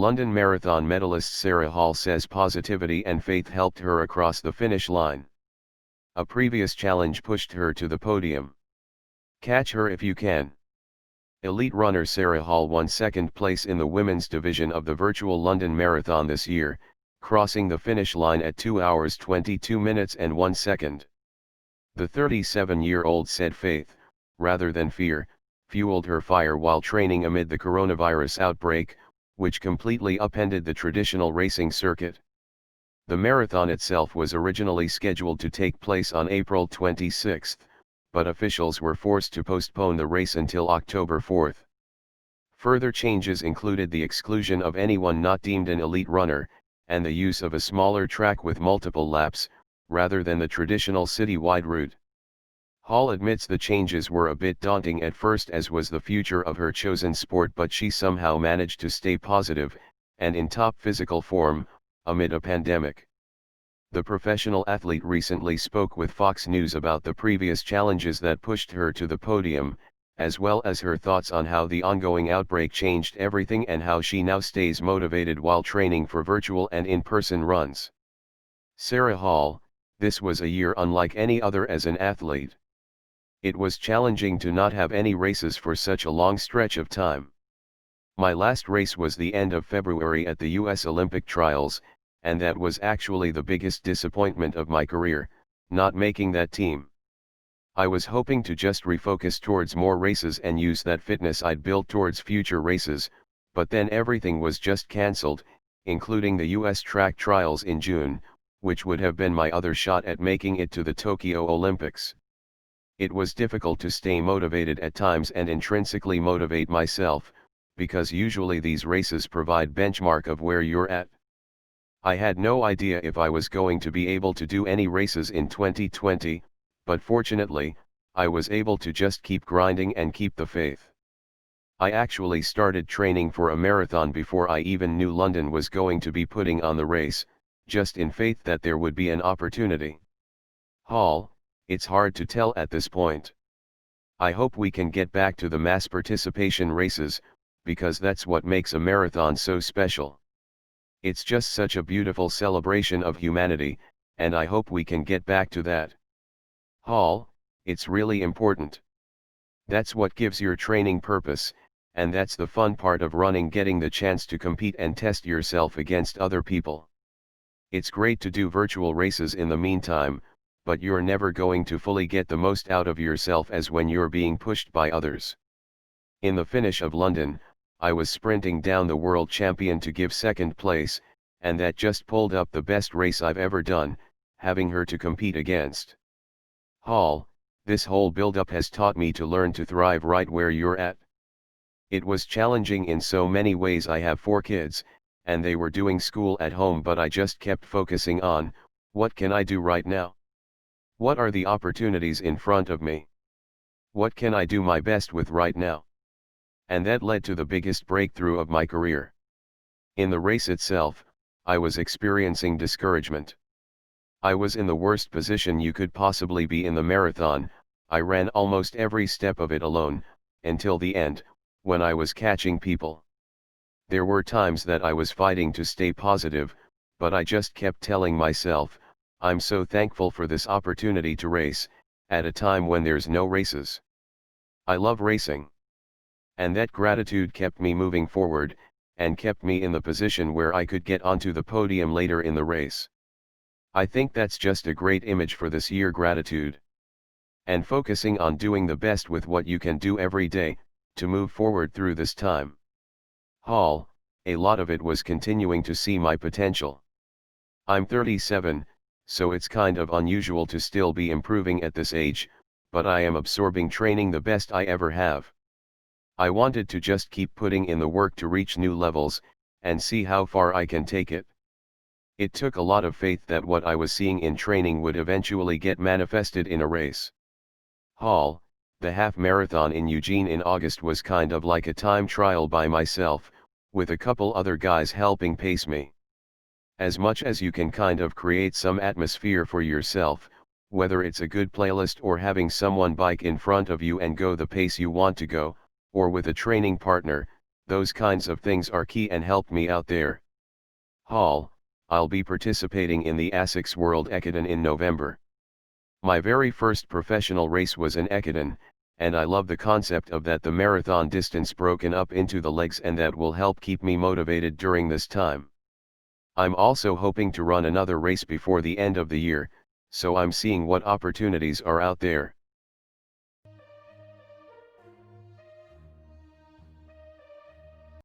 London Marathon medalist Sara Hall says positivity and faith helped her across the finish line. A previous challenge pushed her to the podium. Catch her if you can. Elite runner Sara Hall won second place in the women's division of the virtual London Marathon this year, crossing the finish line at 2 hours 22 minutes and 1 second. The 37-year-old said faith, rather than fear, fueled her fire while training amid the coronavirus outbreak, which completely upended the traditional racing circuit. The marathon itself was originally scheduled to take place on April 26, but officials were forced to postpone the race until October 4. Further changes included the exclusion of anyone not deemed an elite runner, and the use of a smaller track with multiple laps, rather than the traditional city-wide route. Hall admits the changes were a bit daunting at first, as was the future of her chosen sport, but she somehow managed to stay positive, and in top physical form, amid a pandemic. The professional athlete recently spoke with Fox News about the previous challenges that pushed her to the podium, as well as her thoughts on how the ongoing outbreak changed everything and how she now stays motivated while training for virtual and in-person runs. Sara Hall: "This was a year unlike any other as an athlete. It was challenging to not have any races for such a long stretch of time. My last race was the end of February at the US Olympic trials, and that was actually the biggest disappointment of my career, not making that team. I was hoping to just refocus towards more races and use that fitness I'd built towards future races, but then everything was just cancelled, including the US track trials in June, which would have been my other shot at making it to the Tokyo Olympics. It was difficult to stay motivated at times and intrinsically motivate myself, because usually these races provide benchmark of where you're at. I had no idea if I was going to be able to do any races in 2020, but fortunately, I was able to just keep grinding and keep the faith. I actually started training for a marathon before I even knew London was going to be putting on the race, just in faith that there would be an opportunity." Hall: "It's hard to tell at this point. I hope we can get back to the mass participation races, because that's what makes a marathon so special. It's just such a beautiful celebration of humanity, and I hope we can get back to that." Hall: "It's really important. That's what gives your training purpose, and that's the fun part of running, getting the chance to compete and test yourself against other people. It's great to do virtual races in the meantime, but you're never going to fully get the most out of yourself as when you're being pushed by others. In the finish of London, I was sprinting down the world champion to give second place, and that just pulled up the best race I've ever done, having her to compete against." Hall: "This whole build-up has taught me to learn to thrive right where you're at. It was challenging in so many ways. I have 4 kids, and they were doing school at home, but I just kept focusing on, what can I do right now? What are the opportunities in front of me? What can I do my best with right now? And that led to the biggest breakthrough of my career. In the race itself, I was experiencing discouragement. I was in the worst position you could possibly be in the marathon. I ran almost every step of it alone, until the end, when I was catching people. There were times that I was fighting to stay positive, but I just kept telling myself, I'm so thankful for this opportunity to race, at a time when there's no races. I love racing. And that gratitude kept me moving forward, and kept me in the position where I could get onto the podium later in the race. I think that's just a great image for this year: gratitude. And focusing on doing the best with what you can do every day, to move forward through this time." Hall: "A lot of it was continuing to see my potential. I'm 37, so it's kind of unusual to still be improving at this age, but I am absorbing training the best I ever have. I wanted to just keep putting in the work to reach new levels, and see how far I can take it. It took a lot of faith that what I was seeing in training would eventually get manifested in a race." Hall: "The half marathon in Eugene in August was kind of like a time trial by myself, with a couple other guys helping pace me. As much as you can kind of create some atmosphere for yourself, whether it's a good playlist or having someone bike in front of you and go the pace you want to go, or with a training partner, those kinds of things are key and help me out there. Hall, I'll be participating in the Essex World Ekiden in November. My very first professional race was an Ekiden, and I love the concept of that, the marathon distance broken up into the legs, and that will help keep me motivated during this time. I'm also hoping to run another race before the end of the year, so I'm seeing what opportunities are out there.